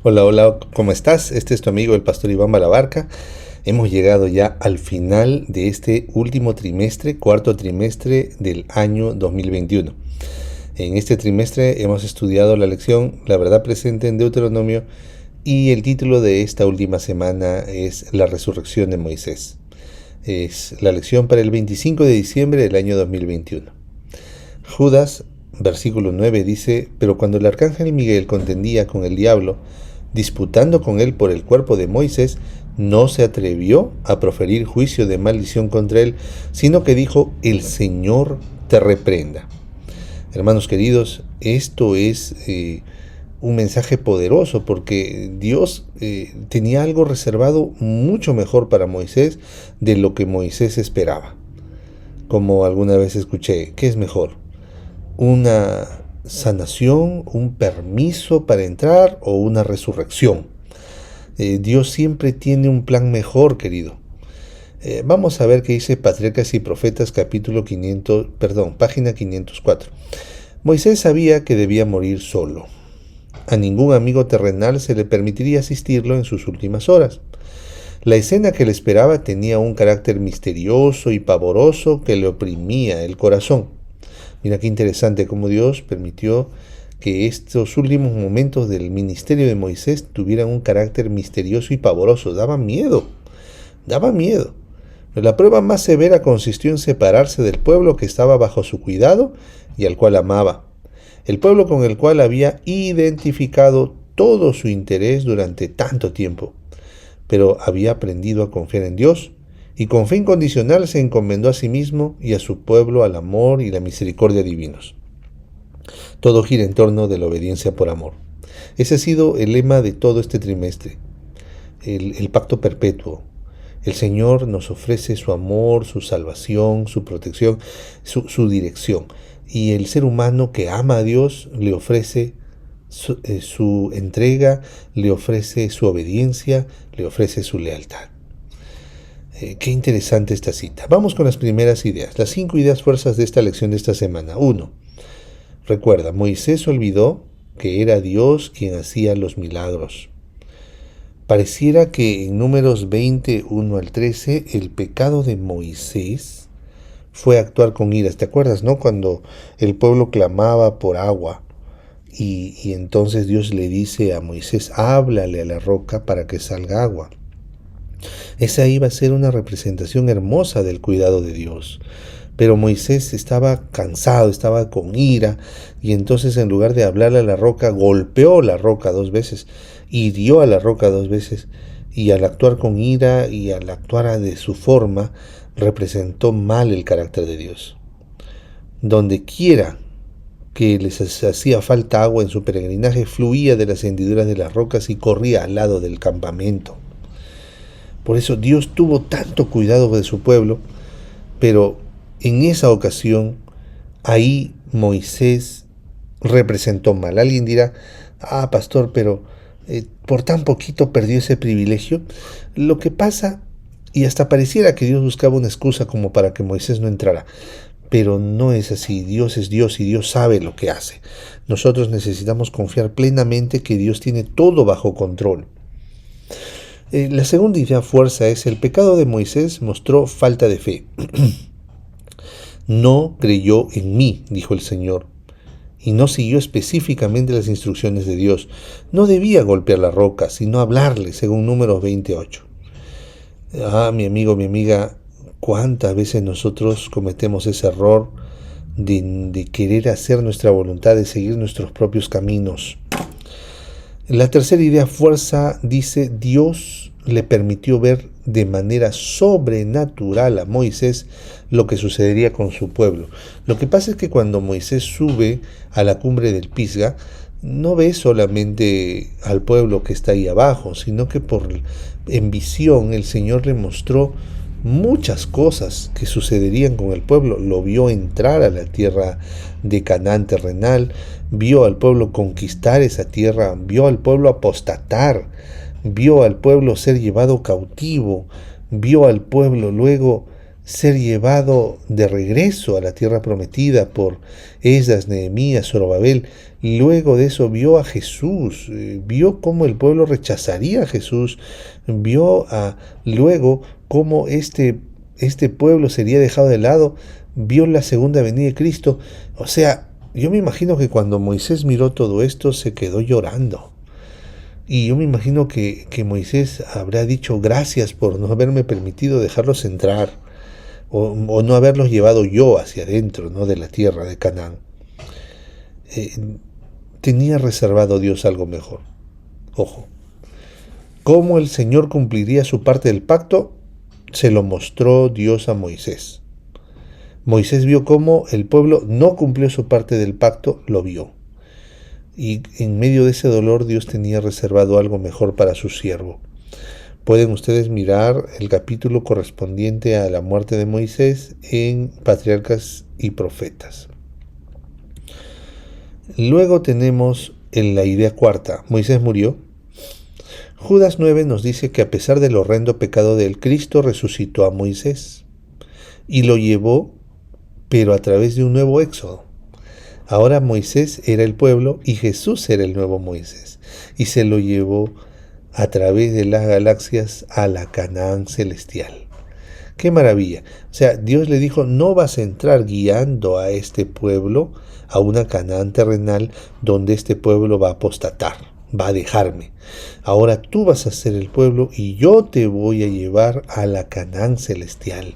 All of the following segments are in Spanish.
Hola, hola, ¿cómo estás? Este es tu amigo el pastor Iván Balabarca. Hemos llegado ya al final de este último trimestre, cuarto trimestre del año 2021. En este trimestre hemos estudiado la lección La verdad presente en Deuteronomio y el título de esta última semana es La resurrección de Moisés. Es la lección para el 25 de diciembre del año 2021. Judas, versículo 9 dice: Pero cuando el arcángel Miguel contendía con el diablo, disputando con él por el cuerpo de Moisés, no se atrevió a proferir juicio de maldición contra él, sino que dijo: El Señor te reprenda. Hermanos queridos, esto es un mensaje poderoso porque Dios tenía algo reservado mucho mejor para Moisés de lo que Moisés esperaba. Como alguna vez escuché, ¿qué es mejor? ¿Una sanación, un permiso para entrar o una resurrección? Dios siempre tiene un plan mejor, querido. Vamos a ver qué dice Patriarcas y Profetas, página 504. Moisés sabía que debía morir solo. A ningún amigo terrenal se le permitiría asistirlo en sus últimas horas. La escena que le esperaba tenía un carácter misterioso y pavoroso que le oprimía el corazón. Mira qué interesante cómo Dios permitió que estos últimos momentos del ministerio de Moisés tuvieran un carácter misterioso y pavoroso. Daba miedo, daba miedo. Pero la prueba más severa consistió en separarse del pueblo que estaba bajo su cuidado y al cual amaba. El pueblo con el cual había identificado todo su interés durante tanto tiempo. Pero había aprendido a confiar en Dios y con fe incondicional se encomendó a sí mismo y a su pueblo al amor y la misericordia divinos. Todo gira en torno de la obediencia por amor. Ese ha sido el lema de todo este trimestre, el pacto perpetuo. El Señor nos ofrece su amor, su salvación, su protección, su dirección. Y el ser humano que ama a Dios le ofrece su entrega, le ofrece su obediencia, le ofrece su lealtad. Qué interesante esta cita. Vamos con las primeras ideas, las 5 ideas fuerzas de esta lección de esta semana. 1. Recuerda, Moisés olvidó que era Dios quien hacía los milagros. Pareciera que en Números 20, 1 al 13, el pecado de Moisés fue actuar con iras. ¿Te acuerdas, no? Cuando el pueblo clamaba por agua y entonces Dios le dice a Moisés: háblale a la roca para que salga agua. Esa iba a ser una representación hermosa del cuidado de Dios. Pero Moisés estaba cansado, estaba con ira, y entonces en lugar de hablarle a la roca, golpeó la roca 2 veces, hirió a la roca 2 veces, y al actuar con ira y al actuar de su forma, representó mal el carácter de Dios. Donde quiera que les hacía falta agua en su peregrinaje, fluía de las hendiduras de las rocas y corría al lado del campamento. Por eso Dios tuvo tanto cuidado de su pueblo, pero en esa ocasión, ahí Moisés representó mal. Alguien dirá: pastor, pero por tan poquito perdió ese privilegio. Lo que pasa, y hasta pareciera que Dios buscaba una excusa como para que Moisés no entrara, pero no es así. Dios es Dios y Dios sabe lo que hace. Nosotros necesitamos confiar plenamente que Dios tiene todo bajo control. La segunda idea fuerza es: el pecado de Moisés mostró falta de fe. No creyó en mí, dijo el Señor, y no siguió específicamente las instrucciones de Dios. No debía golpear la roca, sino hablarle, según Números 28. Mi amigo, mi amiga, ¿cuántas veces nosotros cometemos ese error de querer hacer nuestra voluntad, de seguir nuestros propios caminos? La tercera idea fuerza dice: Dios le permitió ver de manera sobrenatural a Moisés lo que sucedería con su pueblo. Lo que pasa es que cuando Moisés sube a la cumbre del Pisga, no ve solamente al pueblo que está ahí abajo, sino que en visión el Señor le mostró muchas cosas que sucederían con el pueblo. Lo vio entrar a la tierra de Canaán terrenal, vio al pueblo conquistar esa tierra, vio al pueblo apostatar, vio al pueblo ser llevado cautivo, vio al pueblo luego ser llevado de regreso a la tierra prometida por Esdras, Nehemías, Zorobabel. Luego de eso vio a Jesús, vio cómo el pueblo rechazaría a Jesús, luego cómo este pueblo sería dejado de lado, vio la segunda venida de Cristo. O sea, yo me imagino que cuando Moisés miró todo esto se quedó llorando. Y yo me imagino que Moisés habrá dicho gracias por no haberme permitido dejarlos entrar, o no haberlos llevado yo hacia adentro, ¿no?, de la tierra de Canaán. Tenía reservado Dios algo mejor. Ojo, cómo el Señor cumpliría su parte del pacto, se lo mostró Dios a Moisés. Moisés vio cómo el pueblo no cumplió su parte del pacto, lo vio. Y en medio de ese dolor Dios tenía reservado algo mejor para su siervo. Pueden ustedes mirar el capítulo correspondiente a la muerte de Moisés en Patriarcas y Profetas. Luego tenemos en la idea cuarta, Moisés murió. Judas 9 nos dice que a pesar del horrendo pecado de él, Cristo resucitó a Moisés y lo llevó, pero a través de un nuevo éxodo. Ahora Moisés era el pueblo y Jesús era el nuevo Moisés, y se lo llevó a través de las galaxias a la Canaán celestial. ¡Qué maravilla! O sea, Dios le dijo, no vas a entrar guiando a este pueblo a una Canaán terrenal donde este pueblo va a apostatar, va a dejarme. Ahora tú vas a ser el pueblo y yo te voy a llevar a la Canaán celestial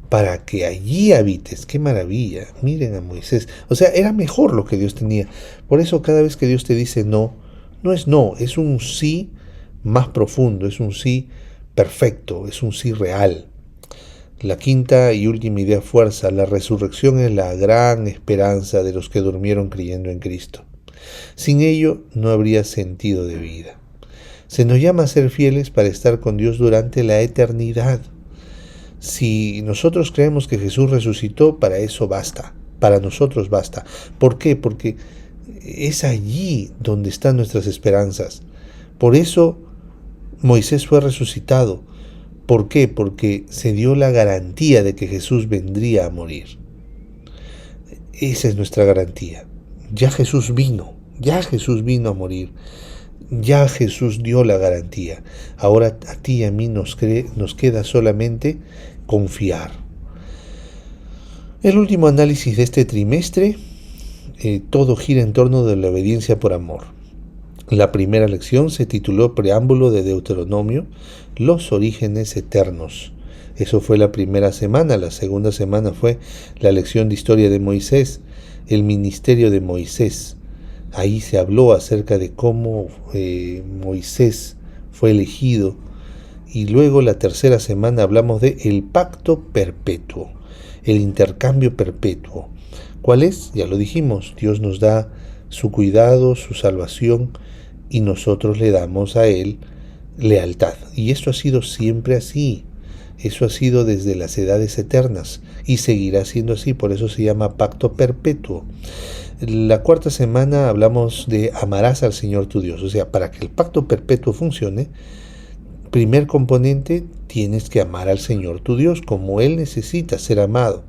para que allí habites. ¡Qué maravilla! Miren a Moisés. O sea, era mejor lo que Dios tenía. Por eso cada vez que Dios te dice no, no, es un sí más profundo, es un sí perfecto, es un sí real. La quinta y última idea fuerza, la resurrección es la gran esperanza de los que durmieron creyendo en Cristo. Sin ello no habría sentido de vida. Se nos llama a ser fieles para estar con Dios durante la eternidad. Si nosotros creemos que Jesús resucitó, para eso basta, para nosotros basta. ¿Por qué? Porque es allí donde están nuestras esperanzas. Por eso Moisés fue resucitado. ¿Por qué? Porque se dio la garantía de que Jesús vendría a morir. Esa es nuestra garantía. Ya Jesús vino a morir. Ya Jesús dio la garantía. Ahora a ti y a mí nos queda solamente confiar. El último análisis de este trimestre, todo gira en torno de la obediencia por amor. La primera lección se tituló Preámbulo de Deuteronomio, los orígenes eternos. Eso fue la primera semana. La segunda semana fue la lección de historia de Moisés, el ministerio de Moisés. Ahí se habló acerca de cómo Moisés fue elegido. Y luego la tercera semana hablamos de el pacto perpetuo, el intercambio perpetuo. ¿Cuál es? Ya lo dijimos, Dios nos da su cuidado, su salvación, y nosotros le damos a Él lealtad. Y esto ha sido siempre así. Eso ha sido desde las edades eternas y seguirá siendo así, por eso se llama pacto perpetuo. La cuarta semana hablamos de amarás al Señor tu Dios. O sea, para que el pacto perpetuo funcione, primer componente, tienes que amar al Señor tu Dios como Él necesita ser amado.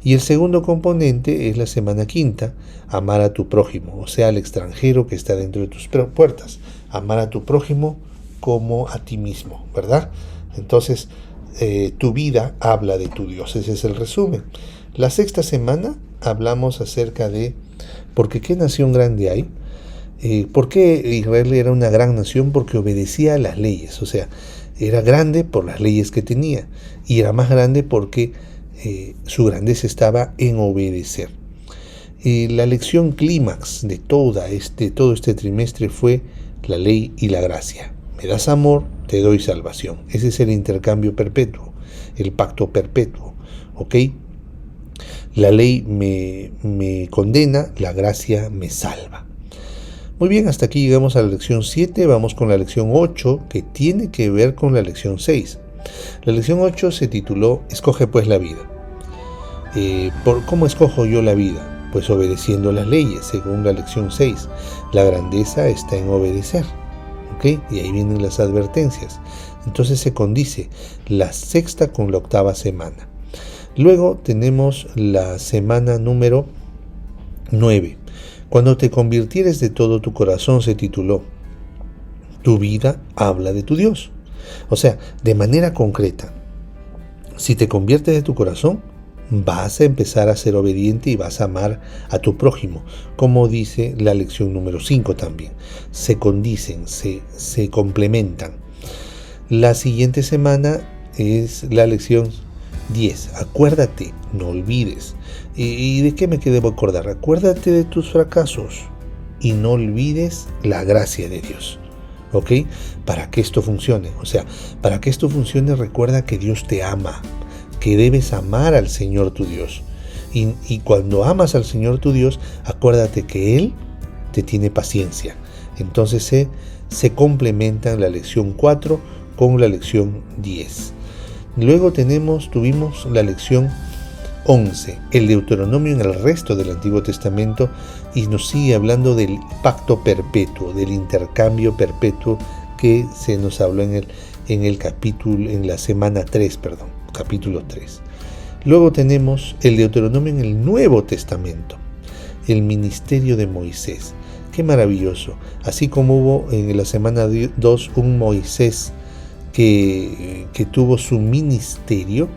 Y el segundo componente es la semana quinta, amar a tu prójimo, o sea, al extranjero que está dentro de tus puertas. Amar a tu prójimo como a ti mismo, ¿verdad? Entonces, tu vida habla de tu Dios. Ese es el resumen. La sexta semana hablamos acerca de ¿por qué nación grande hay? ¿Por qué Israel era una gran nación? Porque obedecía a las leyes. O sea, era grande por las leyes que tenía y era más grande porque su grandeza estaba en obedecer. La lección clímax de todo este trimestre fue la ley y la gracia. Me das amor, te doy salvación. Ese es el intercambio perpetuo, el pacto perpetuo. ¿Ok? La ley me condena, la gracia me salva. Muy bien, hasta aquí llegamos a la lección 7. Vamos con la lección 8, que tiene que ver con la lección 6. La lección 8 se tituló Escoge pues la vida. ¿Cómo escojo yo la vida? Pues obedeciendo las leyes, según la lección 6. La grandeza está en obedecer. ¿Ok? Y ahí vienen las advertencias. Entonces se condice la sexta con la octava semana. Luego tenemos la semana número 9, Cuando te convirtieres de todo tu corazón se tituló Tu vida habla de tu Dios. O sea, de manera concreta, si te conviertes de tu corazón, vas a empezar a ser obediente y vas a amar a tu prójimo, como dice la lección número 5 también. Se condicen, se complementan. La siguiente semana es la lección 10. Acuérdate, no olvides. ¿Y de qué me debo acordar? Acuérdate de tus fracasos y no olvides la gracia de Dios. ¿Ok? Para que esto funcione. O sea, para que esto funcione, recuerda que Dios te ama, que debes amar al Señor tu Dios. Y cuando amas al Señor tu Dios, acuérdate que Él te tiene paciencia. Entonces se complementan la lección 4 con la lección 10. Luego tuvimos la lección 11, el Deuteronomio en el resto del Antiguo Testamento, y nos sigue hablando del pacto perpetuo, del intercambio perpetuo que se nos habló en el capítulo, en la semana 3, capítulo 3. Luego tenemos el Deuteronomio en el Nuevo Testamento, el ministerio de Moisés. Qué maravilloso. Así como hubo en la semana 2 un Moisés que tuvo su ministerio,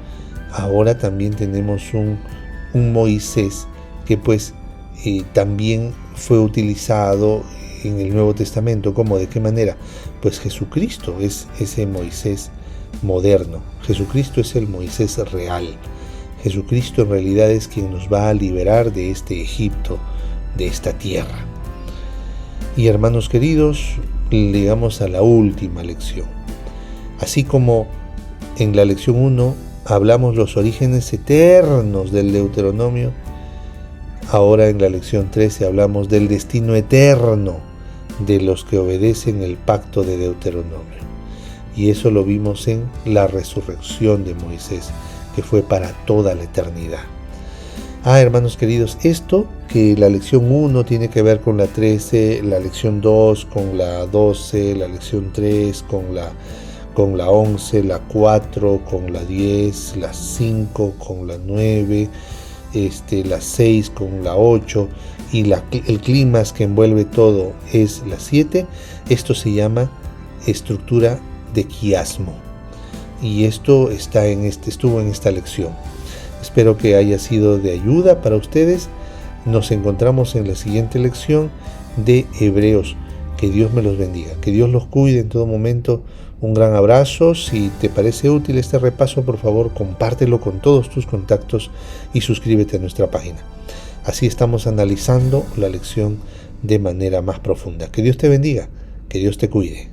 ahora también tenemos un Moisés que pues también fue utilizado en el Nuevo Testamento. ¿Cómo? ¿De qué manera? Pues Jesucristo es ese Moisés moderno. Jesucristo es el Moisés real. Jesucristo en realidad es quien nos va a liberar de este Egipto, de esta tierra. Y hermanos queridos, llegamos a la última lección. Así como en la lección 1 hablamos los orígenes eternos del Deuteronomio, ahora en la lección 13 hablamos del destino eterno de los que obedecen el pacto de Deuteronomio. Y eso lo vimos en la resurrección de Moisés, que fue para toda la eternidad. Hermanos queridos, esto que la lección 1 tiene que ver con la 13, la lección 2 con la 12, la lección 3 con la 11, la 4 con la 10, la 5 con la 9, la 6 con la 8 y el clímax que envuelve todo es la 7. Esto se llama estructura de quiasmo, y esto estuvo en esta lección. Espero que haya sido de ayuda para ustedes. Nos encontramos en la siguiente lección de Hebreos. Que Dios me los bendiga, que Dios los cuide en todo momento. Un gran abrazo. Si te parece útil este repaso, por favor, compártelo con todos tus contactos y suscríbete a nuestra página. Así estamos analizando la lección de manera más profunda. Que Dios te bendiga, que Dios te cuide.